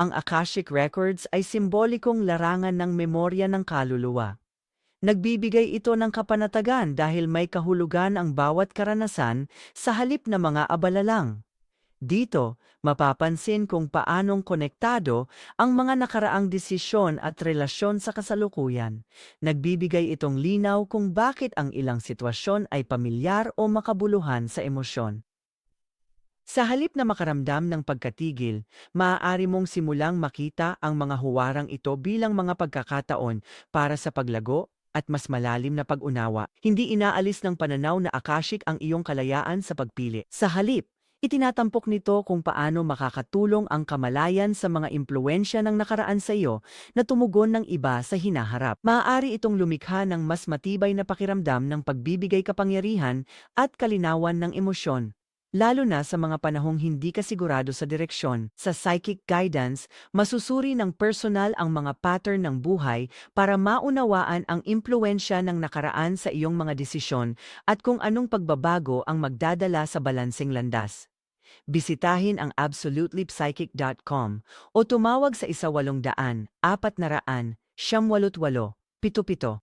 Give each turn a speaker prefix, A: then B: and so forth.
A: Ang Akashic Records ay simbolikong larangan ng memorya ng kaluluwa. Nagbibigay ito ng kapanatagan dahil may kahulugan ang bawat karanasan sa halip na mga abala lang. Dito, mapapansin kung paanong konektado ang mga nakaraang desisyon at relasyon sa kasalukuyan. Nagbibigay itong linaw kung bakit ang ilang sitwasyon ay pamilyar o makabuluhan sa emosyon. Sa halip na makaramdam ng pagkatigil, maaari mong simulang makita ang mga huwarang ito bilang mga pagkakataon para sa paglago at mas malalim na pag-unawa. Hindi inaalis ng pananaw na akashic ang iyong kalayaan sa pagpili. Sa halip, itinatampok nito kung paano makakatulong ang kamalayan sa mga impluensya ng nakaraan sa iyo na tumugon ng iba sa hinaharap. Maaari itong lumikha ng mas matibay na pakiramdam ng pagbibigay kapangyarihan at kalinawan ng emosyon. Lalo na sa mga panahong hindi ka sigurado sa direksyon. Sa psychic guidance, masusuri ng personal ang mga pattern ng buhay para maunawaan ang impluensya ng nakaraan sa iyong mga desisyon at kung anong pagbabago ang magdadala sa balanseng landas. Bisitahin ang absolutelypsychic.com o tumawag sa 1-800-488-7777.